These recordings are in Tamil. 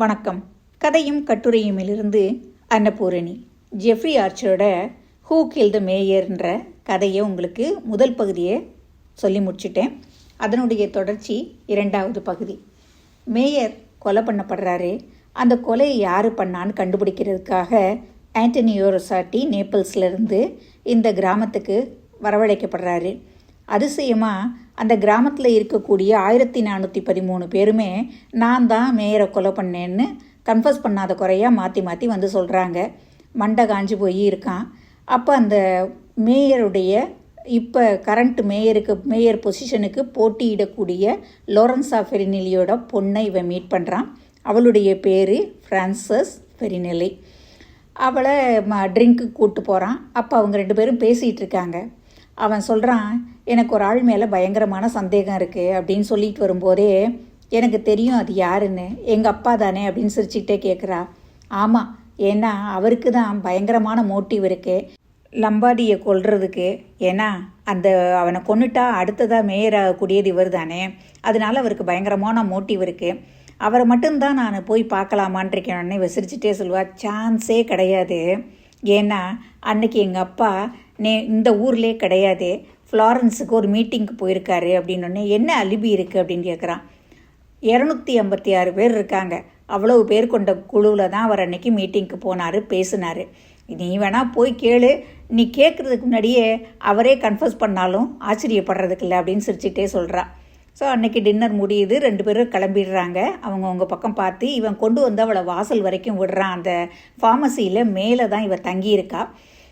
வணக்கம். கதையும் கட்டுரையுமிலிருந்து அன்னபூரணி. ஜெஃப்ரி ஆர்ச்சரோட ஹூ கில் த மேயர்ன்ற கதையை உங்களுக்கு முதல் பகுதியை சொல்லி முடிச்சிட்டேன். அதனுடைய தொடர்ச்சி இரண்டாவது பகுதி. மேயர் கொலை பண்ணப்படுறாரு. அந்த கொலையை யார் பண்ணான்னு கண்டுபிடிக்கிறதுக்காக ஆண்டனியோ ரொசாட்டி நேபிள்ஸ்லேருந்து இந்த கிராமத்துக்கு வரவழைக்கப்படுறாரு. அதிசயமாக அந்த கிராமத்தில் இருக்கக்கூடிய 1413 பேருமே நான் தான் மேயரை கொலை பண்ணேன்னு கன்ஃபஸ் பண்ணாத குறையாக மாற்றி மாற்றி வந்து சொல்கிறாங்க. மண்டை காஞ்சி போய் இருக்கான். அப்போ அந்த மேயருடைய இப்போ கரண்ட் மேயர் பொசிஷனுக்கு போட்டியிடக்கூடிய லோரன்ஸா ஃபெரினெல்லியோட பொண்ணை இவன் மீட் பண்ணுறான். அவளுடைய பேர் ஃப்ரான்சஸ் ஃபெரினெல்லி. அவளை ட்ரிங்க்கு கூப்பிட்டு போகிறான். அப்போ அவங்க 2 பேரும் பேசிகிட்டு இருக்காங்க. அவன் சொல்கிறான், எனக்கு ஒரு ஆள் மேலே பயங்கரமான சந்தேகம் இருக்குது அப்படின்னு சொல்லிட்டு வரும்போதே எனக்கு தெரியும் அது யாருன்னு. எங்கள் அப்பா தானே அப்படின்னு சிரிச்சுக்கிட்டே கேட்குறா. ஆமாம், ஏன்னா அவருக்கு தான் பயங்கரமான மோட்டிவ் இருக்குது லம்பாடியை கொல்றதுக்கு. ஏன்னா அவனை கொன்னுட்டா அடுத்ததாக மேயர் ஆகக்கூடியது இவர் தானே, அதனால அவருக்கு பயங்கரமான மோட்டிவ் இருக்குது. அவரை மட்டும்தான் நான் போய் பார்க்கலாமான் இருக்கேன். இவ சிரிச்சுட்டே சொல்லுவா, சான்ஸே கிடையாது. ஏன்னா அன்னைக்கு எங்கள் அப்பா இந்த ஊர்லேயே கிடையாது, ஃப்ளாரன்ஸுக்கு ஒரு மீட்டிங்க்கு போயிருக்காரு அப்படின்னோடனே என்ன அலிபி இருக்குது அப்படின்னு கேட்குறான். 256 பேர் இருக்காங்க. அவ்வளவு பேர் கொண்ட குழுவில் தான் அவர் அன்னைக்கு மீட்டிங்க்கு போனார், பேசினார். நீ வேணால் போய் கேளு, நீ கேட்குறதுக்கு முன்னாடியே அவரே கன்ஃபர்ஸ் பண்ணாலும் ஆச்சரியப்படுறதுக்கு இல்லை அப்படின்னு சிரிச்சுட்டே சொல்கிறா. ஸோ அன்றைக்கி டின்னர் முடியுது. 2 பேரும் கிளம்பிடுறாங்க. அவங்க பக்கம் பார்த்து இவன் கொண்டு வந்து அவளை வாசல் வரைக்கும் விடுறான். அந்த ஃபார்மசியில் மேலே தான் இவன் தங்கியிருக்கா.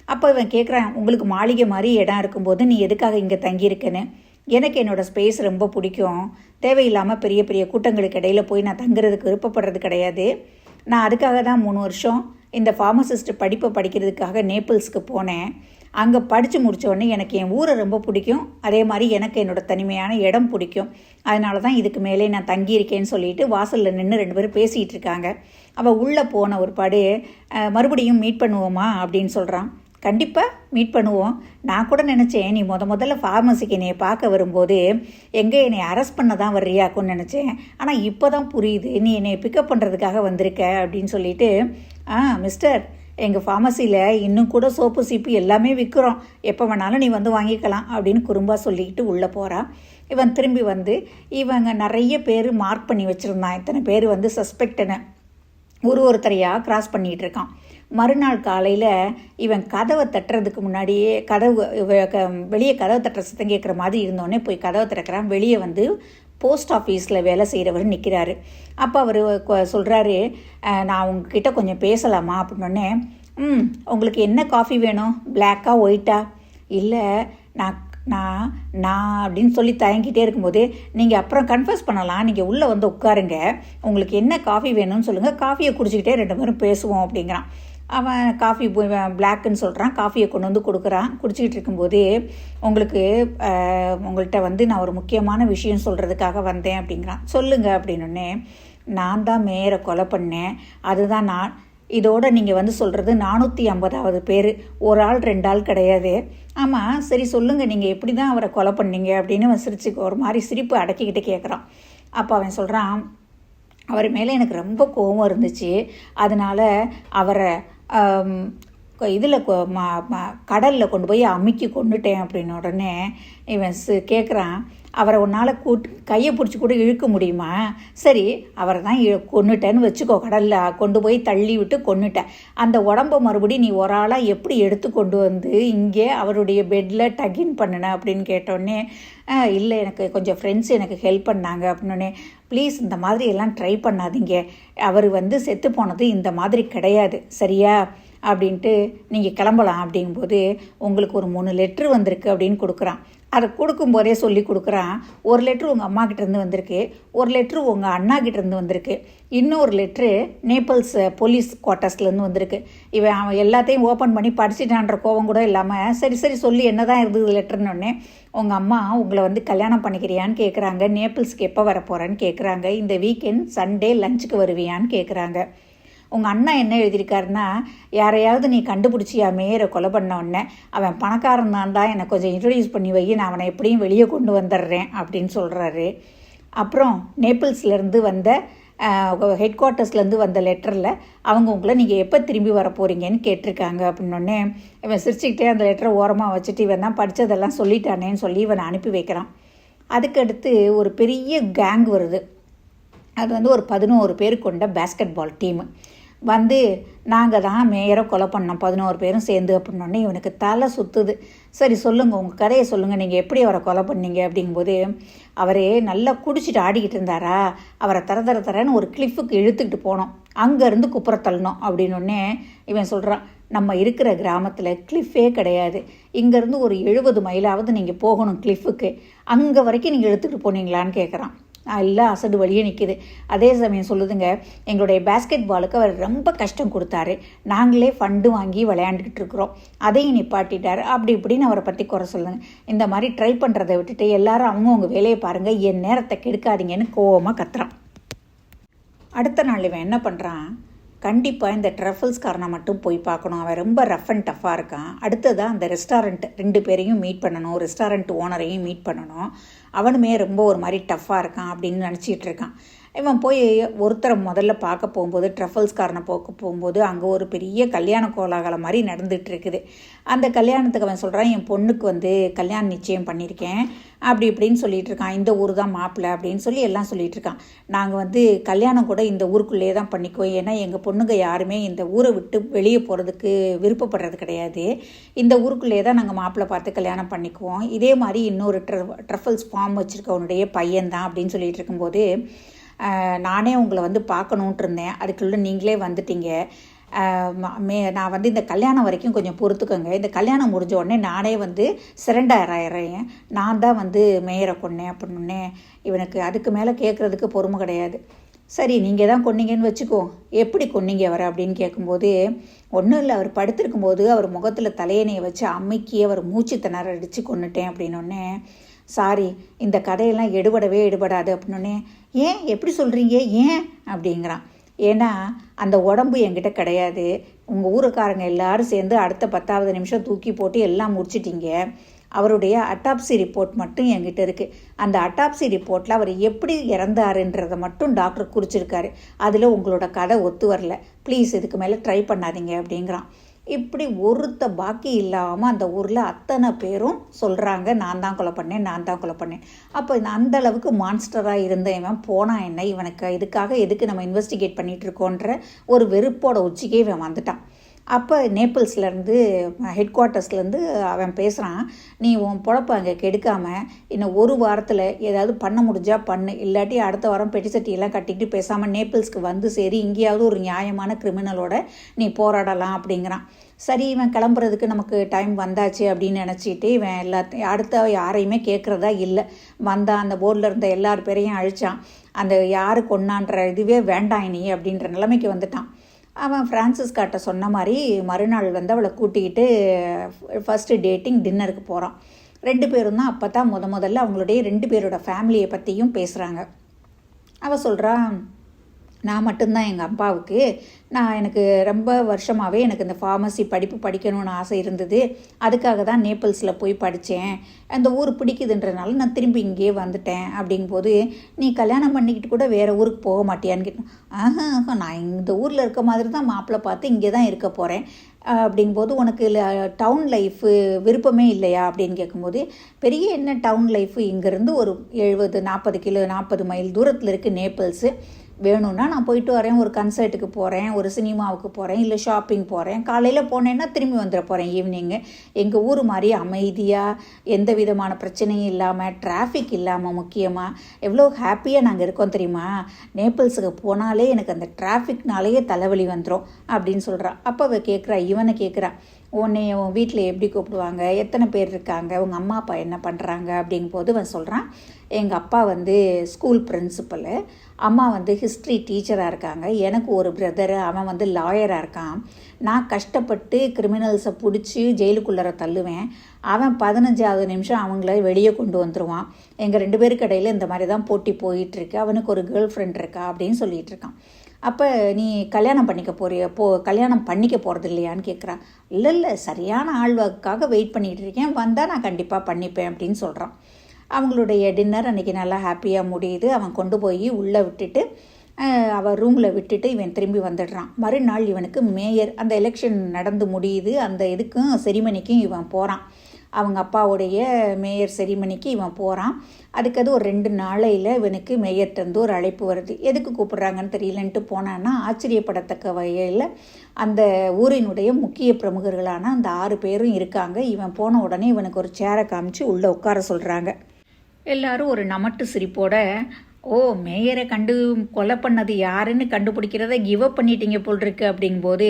அப்போ இவன் கேட்குறான், உங்களுக்கு மாளிகை மாதிரி இடம் இருக்கும்போது நீ எதுக்காக இங்கே தங்கியிருக்கேன்னு. எனக்கு என்னோடய ஸ்பேஸ் ரொம்ப பிடிக்கும். தேவையில்லாமல் பெரிய பெரிய கூட்டங்களுக்கு இடையில் போய் நான் தங்குறதுக்கு விருப்பப்படுறது கிடையாது. நான் அதுக்காக தான் 3 வருஷம் இந்த ஃபார்மசிஸ்ட் படிப்பை படிக்கிறதுக்காக நேபிள்ஸ்க்கு போனேன். அங்கே படித்து முடித்தோடனே எனக்கு என் ஊரை ரொம்ப பிடிக்கும். அதே மாதிரி எனக்கு என்னோடய தனிமையான இடம் பிடிக்கும். அதனால தான் இதுக்கு மேலே நான் தங்கியிருக்கேன்னு சொல்லிட்டு வாசலில் நின்று 2 பேரும் பேசிகிட்டு இருக்காங்க. அவள் உள்ளே போன ஒரு பாடு மறுபடியும் மீட் பண்ணுவோமா அப்படின்னு சொல்கிறான். கண்டிப்பாக மீட் பண்ணுவோம். நான் கூட நினச்சேன் நீ முதல்ல ஃபார்மசிக்கு என்னை பார்க்க வரும்போது எங்கே என்னை அரெஸ்ட் பண்ண தான் வர்றியாக்குன்னு நினச்சேன். ஆனால் இப்போ தான் புரியுது நீ என்னை பிக்கப் பண்ணுறதுக்காக வந்திருக்க அப்படின்னு சொல்லிட்டு, மிஸ்டர், எங்கள் ஃபார்மசியில் இன்னும் கூட சோப்பு சீப்பு எல்லாமே விற்கிறோம், எப்போ வேணாலும் நீ வந்து வாங்கிக்கலாம் அப்படின்னு குறும்பாக சொல்லிக்கிட்டு உள்ளே போகிறான். இவன் திரும்பி வந்து இவங்க நிறைய பேர் மார்க் பண்ணி வச்சுருந்தான். இத்தனை பேர் வந்து சஸ்பெக்டுன்னு ஒருத்தரையாக கிராஸ் பண்ணிகிட்டு இருக்கான். மறுநாள் காலையில் இவன் கதவை தட்டுறதுக்கு முன்னாடியே வெளியே கதவை தட்டுற சத்தம் கேட்குற மாதிரி இருந்தோடனே போய் கதவை திறக்கிறான். வெளியே வந்து போஸ்ட் ஆஃபீஸில் வேலை செய்கிறவர் நிற்கிறாரு. அப்போ அவர் சொல்கிறாரு, நான் உங்ககிட்ட கொஞ்சம் பேசலாமா அப்படின்னோடனே, உங்களுக்கு என்ன காஃபி வேணும், பிளாக்கா ஒயிட்டா? இல்லை நான் அப்படின்னு சொல்லி தயங்கிட்டே இருக்கும்போது, நீங்கள் அப்புறம் கன்ஃபர்ஸ் பண்ணலாம், நீங்கள் உள்ளே வந்து உட்காருங்க, உங்களுக்கு என்ன காஃபி வேணும்னு சொல்லுங்கள், காஃபியை குடிச்சிக்கிட்டே 2 பேரும் பேசுவோம் அப்படிங்கிறான். அவன் காஃபி பிளாக்குன்னு சொல்கிறான். காஃபியை கொண்டு வந்து கொடுக்குறான். குடிச்சிக்கிட்டு இருக்கும்போது, உங்கள்கிட்ட வந்து நான் ஒரு முக்கியமான விஷயம் சொல்கிறதுக்காக வந்தேன் அப்படிங்கிறான். சொல்லுங்க அப்படின்னோடனே, நான் தான் மேயரை கொலை பண்ணேன், அதுதான் நான். இதோட நீங்கள் வந்து சொல்கிறது 450வது பேர், ஒரு ஆள் 2 ஆள் கிடையாது. ஆமாம், சரி சொல்லுங்கள், நீங்கள் எப்படி தான் அவரை கொலை பண்ணீங்க அப்படின்னு அவன் சிரிச்சுக்கு ஒரு மாதிரி சிரிப்பு அடக்கிக்கிட்டு கேட்குறான். அப்போ அவன் சொல்கிறான், அவர் மேலே எனக்கு ரொம்ப கோபம் இருந்துச்சு, அதனால் அவரை இதில் கடலில் கொண்டு போய் அமுக்கி கொண்டுட்டேன் அப்படின்னு. உடனே இவன் கேட்குறான், அவரை உன்னால் கையை பிடிச்சி கூட இழுக்க முடியுமா? சரி, அவரை தான் கொன்னுட்டேன்னு வச்சுக்கோ, கடலில் கொண்டு போய் தள்ளி விட்டு கொன்னுட்டேன். அந்த உடம்பை மறுபடியும் நீ ஒரு ஆளாக எப்படி எடுத்து கொண்டு வந்து இங்கே அவருடைய பெட்டில் டகின் பண்ணின அப்படின்னு கேட்டோடனே, இல்லை, எனக்கு கொஞ்சம் ஃப்ரெண்ட்ஸ் எனக்கு ஹெல்ப் பண்ணாங்க அப்படின்னே. ப்ளீஸ் இந்த மாதிரி எல்லாம் ட்ரை பண்ணாதீங்க, அவர் வந்து செத்து போனது இந்த மாதிரி கிடையாது, சரியா அப்படின்ட்டு நீங்கள் கிளம்பலாம் அப்படிங்கும்போது, உங்களுக்கு ஒரு 3 லெட்ரு வந்திருக்கு அப்படின்னு கொடுக்குறான். அதை கொடுக்கும்போதே சொல்லி கொடுக்குறான். ஒரு லெட்ரு உங்கள் அம்மா கிட்டேருந்து வந்திருக்கு, ஒரு லெட்ரு உங்கள் அண்ணா கிட்டேருந்து வந்திருக்கு, இன்னொரு லெட்ரு நேபிள்ஸ் போலீஸ் குவார்ட்டர்ஸ்லேருந்து வந்திருக்கு. அவன் எல்லாத்தையும் ஓப்பன் பண்ணி படிச்சுட்டான்ற கோவம் கூட இல்லாமல், சரி சொல்லி என்ன தான் இருந்தது லெட்டர்னோடனே, உங்கள் அம்மா உங்களை வந்து கல்யாணம் பண்ணிக்கிறியான்னு கேட்குறாங்க, நேபிள்ஸ்க்கு எப்போ வர போகிறேன்னு கேட்குறாங்க, இந்த வீக்கெண்ட் சண்டே லஞ்சுக்கு வருவியான்னு கேட்குறாங்க. உங்கள் அண்ணா என்ன எழுதியிருக்காருன்னா, யாரையாவது நீ கண்டுபிடிச்சியா மேயரை கொலை பண்ண உடனே, அவன் பணக்காரன் தான்டா, எனக்கு கொஞ்சம் இன்ட்ரடியூஸ் பண்ணி வை, நான் அவனை எப்படியும் வெளியே கொண்டு வந்துடுறேன் அப்படின்னு சொல்கிறாரு. அப்புறம் நேபிள்ஸ்லேருந்து வந்த ஹெட் குவார்ட்டர்ஸ்லேருந்து வந்த லெட்டரில் அவங்க உங்களை நீங்கள் எப்போ திரும்பி வர போகிறீங்கன்னு கேட்டிருக்காங்க அப்படின்னோடனே இவன் சிரிச்சுக்கிட்டே அந்த லெட்டரை ஓரமாக வச்சுட்டு இவன் தான் படித்ததெல்லாம் சொல்லிட்டானேன்னு சொல்லி இவனை அனுப்பி வைக்கிறான். அதுக்கடுத்து ஒரு பெரிய கேங் வருது. அது வந்து ஒரு 11 பேர் கொண்ட பேஸ்கெட் பால் டீமு வந்து நாங்கள் தான் மேயரை கொலை பண்ணோம் 11 பேரும் சேர்ந்து அப்படின்னோடனே இவனுக்கு தலை சுற்றுது. சரி சொல்லுங்கள், உங்கள் கதையை சொல்லுங்கள், நீங்கள் எப்படி அவரை கொலை பண்ணீங்க அப்படிங்கும்போது அவரே நல்லா குடிச்சிட்டு ஆடிக்கிட்டு இருந்தாரா, அவரை தரன்னு ஒரு கிளிஃபுக்கு இழுத்துக்கிட்டு போனோம், அங்கேருந்து குப்புற தள்ளணும் அப்படின்னோடனே இவன் சொல்கிறான், நம்ம இருக்கிற கிராமத்தில் கிளிஃபே கிடையாது, இங்கேருந்து ஒரு 70 மைலாவது நீங்கள் போகணும் கிளிஃபுக்கு, அங்கே வரைக்கும் நீங்கள் இழுத்துக்கிட்டு போனீங்களான்னு கேட்குறான். எல்லாம் அசடு வழியே நிற்கிது. அதே சமயம் சொல்லுதுங்க, எங்களுடைய பேஸ்கெட் பாலுக்கு அவர் ரொம்ப கஷ்டம் கொடுத்தாரு, நாங்களே ஃபண்டு வாங்கி விளையாண்டுக்கிட்டு இருக்கிறோம், அதையும் நிப்பாட்டிட்டார் அப்படி இப்படின்னு அவரை பற்றி குறை சொல்லுங்க. இந்த மாதிரி ட்ரை பண்ணுறதை விட்டுட்டு எல்லாரும் அவங்கவுங்க வேலையை பாருங்கள், என் நேரத்தை கெடுக்காதீங்கன்னு கோவமாக கத்துறான். அடுத்த நாள் இவன் என்ன பண்ணுறான், கண்டிப்பாக இந்த ட்ரஃபிள்ஸ்காரனை மட்டும் போய் பார்க்கணும், அவன் ரொம்ப ரஃப் அண்ட் டஃப்பாக இருக்கான். அடுத்ததாக அந்த ரெஸ்டாரண்ட் 2 பேரையும் மீட் பண்ணணும், ரெஸ்டாரண்ட் ஓனரையும் மீட் பண்ணணும், அவனுமே ரொம்ப ஒரு மாதிரி டஃப்பாக இருக்கான் அப்படின்னு நினச்சிட்டு இருக்கான். இவன் போய் ஒருத்தரை முதல்ல பார்க்க போகும்போது ட்ரஃபிள்ஸ்காரனை போகும்போது அங்கே ஒரு பெரிய கல்யாண கோலாகலம் மாதிரி நடந்துகிட்டு இருக்குது. அந்த கல்யாணத்துக்கு அவன் சொல்கிறான், என் பொண்ணுக்கு வந்து கல்யாணம் நிச்சயம் பண்ணியிருக்கேன் அப்படி இப்படின்னு சொல்லிகிட்டு இருக்கான், இந்த ஊர் தான் மாப்பிள்ளை அப்படின்னு சொல்லி எல்லாம் சொல்லிகிட்டு இருக்கான். நாங்கள் வந்து கல்யாணம் கூட இந்த ஊருக்குள்ளேயே தான் பண்ணிக்குவோம், ஏன்னா எங்கள் பொண்ணுங்க யாருமே இந்த ஊரை விட்டு வெளியே போகிறதுக்கு விருப்பப்படுறது கிடையாது, இந்த ஊருக்குள்ளேயே தான் நாங்கள் மாப்பிள்ளை பார்த்து கல்யாணம் பண்ணிக்குவோம், இதே மாதிரி இன்னொரு ட்ரஃபிள்ஸ் ஃபார்ம் வச்சுருக்கவனுடைய பையன்தான் அப்படின்னு சொல்லிட்டு இருக்கும்போது நானே உங்களை வந்து பார்க்கணுன்ட்டு இருந்தேன், அதுக்குள்ளே நீங்களே வந்துட்டீங்க, நான் வந்து இந்த கல்யாணம் வரைக்கும் கொஞ்சம் பொறுத்துக்கோங்க, இந்த கல்யாணம் முடிஞ்ச உடனே நானே வந்து சரண்டர் ஆயிடுறேன், நான் தான் வந்து மேயரை கொன்னேன் அப்படின்னே இவனுக்கு அதுக்கு மேலே கேட்குறதுக்கு பொறுமை கிடையாது. சரி நீங்கள் தான் கொன்னீங்கன்னு வச்சுக்கோ, எப்படி கொன்னீங்க அவரை அப்படின்னு கேட்கும்போது ஒன்றும் இல்லை, அவர் படுத்திருக்கும்போது அவர் முகத்தில் தலையணையை வச்சு அம்மைக்கி அவர் மூச்சு திணற அடித்து கொன்னுட்டேன் அப்படின்னோடனே, சாரி இந்த கதையெல்லாம் எடுபடாது அப்படின்னோடனே, ஏன் எப்படி சொல்கிறீங்க ஏன் அப்படிங்கிறான். ஏன்னா அந்த உடம்பு என்கிட்ட கிடையாது, உங்கள் ஊருக்காரங்க எல்லாரும் சேர்ந்து அடுத்த 10வது நிமிஷம் தூக்கி போட்டு எல்லாம் முடிச்சிட்டிங்க, அவருடைய அட்டாப்சி ரிப்போர்ட் மட்டும் என்கிட்ட இருக்குது, அந்த அட்டாப்சி ரிப்போர்ட்டில் அவர் எப்படி இறந்தாருன்றதை மட்டும் டாக்டர் குறிச்சிருக்காரு, அதில் உங்களோட கதை ஒத்து வரல, ப்ளீஸ் இதுக்கு மேலே ட்ரை பண்ணாதீங்க அப்படிங்கிறான். இப்படி ஒருத்த பாக்கி இல்லாமல் அந்த ஊரில் அத்தனை பேரும் சொல்கிறாங்க, நான் தான் கொலை பண்ணேன். அப்போ அந்த அளவுக்கு மான்ஸ்டராக இருந்த இவன் போனான் என்ன, இவனுக்கு இதுக்காக எதுக்கு நம்ம இன்வெஸ்டிகேட் பண்ணிகிட்ருக்கோன்ற ஒரு வெறுப்போட உச்சிக்கே இவன் வந்துட்டான். அப்போ நேப்பிள்ஸ்லேருந்து ஹெட் குவார்ட்டர்ஸ்லேருந்து அவன் பேசுகிறான், நீ உன் பொழப்ப அங்கே கெடுக்காமல் இன்னும் ஒரு வாரத்தில் ஏதாவது பண்ண முடிஞ்சால் பண்ணு, இல்லாட்டி அடுத்த வாரம் பெட்டி சட்டியெல்லாம் கட்டிக்கிட்டு பேசாமல் நேப்பிள்ஸ்க்கு வந்து சரி இங்கேயாவது ஒரு நியாயமான கிரிமினலோட நீ போராடலாம் அப்படிங்கிறான். சரி இவன் கிளம்புறதுக்கு நமக்கு டைம் வந்தாச்சு அப்படின்னு நினச்சிட்டு இவன் அடுத்த யாரையுமே கேட்குறதா இல்லை, வந்தான் அந்த போர்டில் இருந்த எல்லார் பேரையும் அழித்தான், அந்த யாரு கொன்னான்ற இதுவே வேண்டாம் இனி அப்படின்ற நிலைமைக்கு வந்துட்டான். அவன் ஃப்ரான்சிஸ்காட்ட சொன்ன மாதிரி மறுநாள் வந்து அவளை கூட்டிக்கிட்டு ஃபஸ்ட்டு டேட்டிங் டின்னருக்கு போகிறான். 2 பேரும் தான் அப்போ தான் முதல்ல அவங்களுடைய 2 பேரோட ஃபேமிலியை பற்றியும் பேசுகிறாங்க. அவள் சொல்கிறான், நான் மட்டும்தான் எங்கள் அப்பாவுக்கு, எனக்கு ரொம்ப வருஷமாகவே எனக்கு இந்த ஃபார்மசி படிப்பு படிக்கணும்னு ஆசை இருந்தது, அதுக்காக தான் நேப்பிள்ஸில் போய் படித்தேன், அந்த ஊர் பிடிக்குதுன்றனால நான் திரும்பி இங்கேயே வந்துட்டேன் அப்படிங்கும்போது, நீ கல்யாணம் பண்ணிக்கிட்டு கூட வேறு ஊருக்கு போக மாட்டியான்னு கேட்டேன். நான் இந்த ஊரில் இருக்க மாதிரி தான் மாப்பிள்ளை பார்த்து இங்கே தான் இருக்க போகிறேன் அப்படிங்கும்போது, உனக்கு டவுன் லைஃபு விருப்பமே இல்லையா அப்படின்னு கேட்கும்போது, பெரிய என்ன டவுன் லைஃபு, இங்கேருந்து ஒரு 40 மைல் தூரத்தில் இருக்குது நேப்பிள்ஸு, வேணும்னா நான் போயிட்டு வரேன், ஒரு கன்சர்ட்டுக்கு போகிறேன், ஒரு சினிமாவுக்கு போகிறேன், இல்லை ஷாப்பிங் போகிறேன், காலையில் போனேன்னா திரும்பி வந்துட போகிறேன் ஈவினிங்கு, எங்கள் ஊர் மாதிரி அமைதியாக எந்த விதமான பிரச்சனையும் இல்லாமல் டிராஃபிக் இல்லாமல் முக்கியமாக எவ்வளோ ஹாப்பியாக நாங்கள் இருக்கோம் தெரியுமா, நேப்பிள்ஸுக்கு போனாலே எனக்கு அந்த டிராஃபிக்னாலேயே தலைவலி வந்துடும் அப்படின்னு சொல்கிறா. அப்போ அவள் இவனை கேட்குறா, உன்னை உன் வீட்டில் எப்படி கூப்பிடுவாங்க, எத்தனை பேர் இருக்காங்க, உங்கள் அம்மா அப்பா என்ன பண்ணுறாங்க அப்படிங்கும் போது அவன் சொல்கிறான், எங்கள் அப்பா வந்து ஸ்கூல் பிரின்சிபலு, அம்மா வந்து ஹிஸ்ட்ரி டீச்சராக இருக்காங்க, எனக்கு ஒரு பிரதரு, அவன் வந்து லாயராக இருக்கான், நான் கஷ்டப்பட்டு கிரிமினல்ஸை பிடிச்சி ஜெயிலுக்குள்ளே தள்ளுவேன், அவன் 15வது நிமிஷம் அவங்கள வெளியே கொண்டு வந்துடுவான், எங்கள் 2 பேருக்கு இடையில் இந்த மாதிரி தான் போட்டி போயிட்டுருக்கு, அவனுக்கு ஒரு கேர்ள் ஃப்ரெண்ட் இருக்கா அப்படின்னு சொல்லிகிட்டு இருக்கான். அப்போ நீ கல்யாணம் பண்ணிக்க போகிறது இல்லையான்னு கேட்குறா. இல்லை சரியான ஆழ்வாக்காக வெயிட் பண்ணிகிட்டு இருக்கேன், வந்தால் நான் கண்டிப்பாக பண்ணிப்பேன் அப்படின்னு சொல்கிறான். அவங்களுடைய டின்னர் அன்றைக்கி நல்லா ஹாப்பியாக முடியுது. அவன் கொண்டு போய் உள்ளே விட்டுட்டு அவள் ரூமில் விட்டுட்டு இவன் திரும்பி வந்துடுறான். மறுநாள் இவனுக்கு மேயர் அந்த எலெக்ஷன் நடந்து முடியுது. அந்த இதுக்கும் செரிமனிக்கும் இவன் போகிறான். அவங்க அப்பாவுடைய மேயர் செரிமனிக்கு இவன் போகிறான். அதுக்கு அது ஒரு 2 நாளையில் இவனுக்கு மேயர்கிட்டருந்து ஒரு அழைப்பு வருது. எதுக்கு கூப்பிட்றாங்கன்னு தெரியலன்ட்டு போனான்னா, ஆச்சரியப்படத்தக்க வகையில் அந்த ஊரினுடைய முக்கிய பிரமுகர்களான அந்த 6 பேரும் இருக்காங்க. இவன் போன உடனே இவனுக்கு ஒரு சேரை காமிச்சு உள்ளே உட்கார சொல்கிறாங்க. எல்லாரும் ஒரு நமட்டு சிரிப்போட, ஓ மேயரை கொலை பண்ணது யாருன்னு கண்டுபிடிக்கிறத கிவ் அப் பண்ணிட்டீங்க போல் இருக்கு அப்படிங்கும்போது,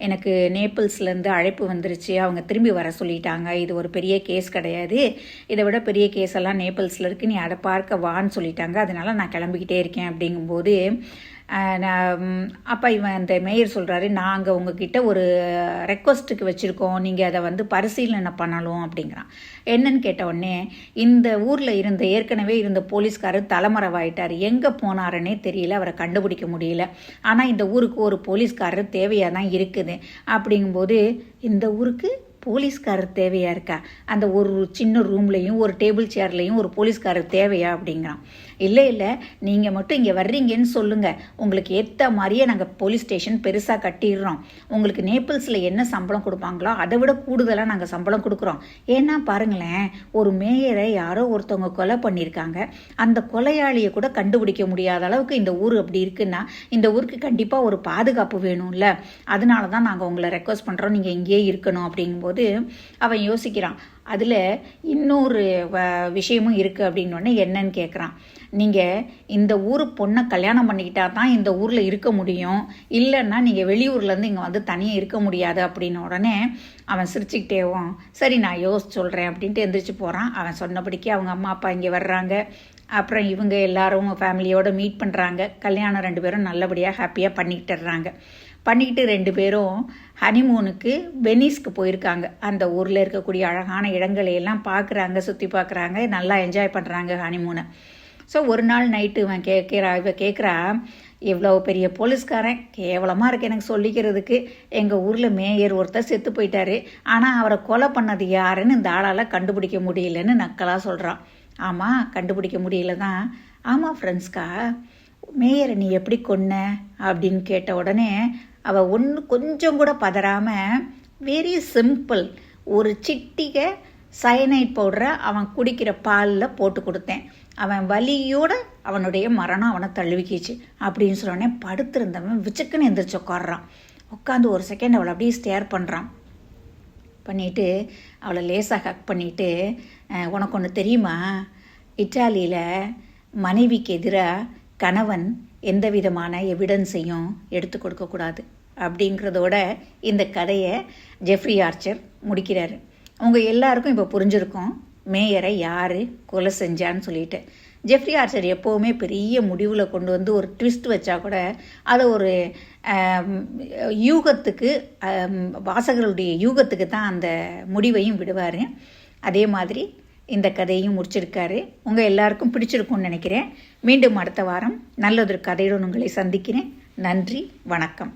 எனக்கு நேபிள்ஸ்லேருந்து அழைப்பு வந்துருச்சு, அவங்க திரும்பி வர சொல்லிட்டாங்க, இது ஒரு பெரிய கேஸ் கிடையாது, இதை விட பெரிய கேஸ் எல்லாம் நேபிள்ஸில் இருக்குது, நீ அதை பார்க்க வான்னு சொல்லிட்டாங்க, அதனால நான் கிளம்பிக்கிட்டே இருக்கேன் அப்படிங்கும்போது, அப்போ இவன் அந்த மேயர் சொல்கிறாரு, நாங்கள் உங்ககிட்ட ஒரு ரெக்வஸ்ட்டுக்கு வச்சுருக்கோம், நீங்கள் அதை பரிசீலனை பண்ணணும் அப்படிங்கிறான். என்னன்னு கேட்ட உடனே, இந்த ஊரில் ஏற்கனவே இருந்த போலீஸ்காரர் தலைமறைவாயிட்டார், எங்கே போனாருன்னே தெரியல, அவரை கண்டுபிடிக்க முடியல, ஆனால் இந்த ஊருக்கு ஒரு போலீஸ்காரர் தேவையாக தான் இருக்குது அப்படிங்கும்போது, இந்த ஊருக்கு போலீஸ்காரர் தேவையா இருக்கா? அந்த ஒரு சின்ன ரூம்லையும் ஒரு டேபிள் சேர்லையும் ஒரு போலீஸ்காரர் தேவையா அப்படிங்கிறான். இல்லை நீங்கள் மட்டும் இங்கே வர்றீங்கன்னு சொல்லுங்கள், உங்களுக்கு ஏற்ற மாதிரியே நாங்கள் போலீஸ் ஸ்டேஷன் பெருசாக கட்டிடுறோம், உங்களுக்கு நேபிள்ஸில் என்ன சம்பளம் கொடுப்பாங்களோ அதை விட கூடுதலாக நாங்கள் சம்பளம் கொடுக்குறோம். ஏன்னா பாருங்களேன், ஒரு மேயரை யாரோ ஒருத்தவங்க கொலை பண்ணியிருக்காங்க, அந்த கொலையாளியை கூட கண்டுபிடிக்க முடியாத அளவுக்கு இந்த ஊர் அப்படி இருக்குன்னா இந்த ஊருக்கு கண்டிப்பாக ஒரு பாதுகாப்பு வேணும்ல, அதனால தான் நாங்கள் உங்களை ரெக்வஸ்ட் பண்ணுறோம், நீங்கள் இங்கேயே இருக்கணும் அப்படிங்கும்போது அவன் யோசிக்கிறான். அதில் இன்னொரு விஷயமும் இருக்குது அப்படின்னோடனே என்னன்னு கேட்குறான். நீங்கள் இந்த ஊர் பொண்ணை கல்யாணம் பண்ணிக்கிட்டா தான் இந்த ஊரில் இருக்க முடியும், இல்லைன்னா நீங்கள் வெளியூர்லேருந்து இங்கே தனியாக இருக்க முடியாது அப்படின்ன உடனே அவன் சிரிச்சுக்கிட்டேவும், சரி நான் யோசிச்சு சொல்கிறேன் அப்படின்ட்டு எந்திரிச்சு போகிறான். அவன் சொன்னபடிக்கு அவங்க அம்மா அப்பா இங்கே வர்றாங்க. அப்புறம் இவங்க எல்லாரும் ஃபேமிலியோடு மீட் பண்ணுறாங்க. கல்யாணம் 2 பேரும் நல்லபடியாக ஹாப்பியாக பண்ணிக்கிட்டுறாங்க. 2 பேரும் ஹனிமூனுக்கு வெனிஸ்க்கு போயிருக்காங்க. அந்த ஊரில் இருக்கக்கூடிய அழகான இடங்களையெல்லாம் பார்க்குறாங்க, சுற்றி பார்க்குறாங்க, நல்லா என்ஜாய் பண்ணுறாங்க ஹனிமூனை. ஸோ ஒரு நாள் நைட்டு இவ கேட்குறா, எவ்வளோ பெரிய போலீஸ்காரன், கேவலமாக இருக்குது எனக்கு சொல்லிக்கிறதுக்கு, எங்கள் ஊரில் மேயர் ஒருத்தர் செத்து போயிட்டாரு, ஆனால் அவரை கொலை பண்ணது யாருன்னு இந்த ஆளால் கண்டுபிடிக்க முடியலன்னு நக்கலாக சொல்கிறான். ஆமாம், கண்டுபிடிக்க முடியல தான். ஆமாம் ஃப்ரெண்ட்ஸ்கா, மேயரை நீ எப்படி கொன்ன அப்படின்னு கேட்ட உடனே அவள் கொஞ்சம் கூட பதறாமல், வெரி சிம்பிள், ஒரு சிட்டிகை சயனைட் பவுடரை அவன் குடிக்கிற பாலில் போட்டு கொடுத்தேன், அவன் வலியோடு அவனுடைய மரணம் அவனை தழுவிக்கிச்சு அப்படின்னு சொன்னோடனே படுத்திருந்தவன் விச்சுக்குன்னு எந்திரிச்சு உட்காடுறான். உட்காந்து ஒரு செகண்ட் அவளை அப்படியே ஸ்டேர் பண்ணுறான். பண்ணிவிட்டு அவளை லேசாக ஹக் பண்ணிவிட்டு, உனக்கு ஒன்று தெரியுமா, இட்டாலியில் மனைவிக்கு எதிராக கணவன் எந்த விதமான எவிடன்ஸையும் எடுத்து கொடுக்கக்கூடாது அப்படிங்கிறதோட இந்த கதையை ஜெஃப்ரி ஆர்ச்சர் முடிக்கிறாரு. உங்கள் எல்லாருக்கும் இப்போ புரிஞ்சிருக்கும் மேயரை யார் கொலை செஞ்சான்னு சொல்லிட்டு. ஜெஃப்ரி ஆர்ச்சர் எப்போவுமே பெரிய முடிவில் கொண்டு ஒரு ட்விஸ்ட் வச்சா கூட அதை ஒரு யூகத்துக்கு, வாசகர்களுடைய யூகத்துக்கு தான் அந்த முடிவையும் விடுவார். அதே மாதிரி இந்த கதையையும் முடிச்சிருக்காரு. உங்கள் எல்லாருக்கும் பிடிச்சிருக்கும்னு நினைக்கிறேன். மீண்டும் அடுத்த வாரம் நல்லதொரு கதையுடன் உங்களை சந்திக்கிறேன். நன்றி, வணக்கம்.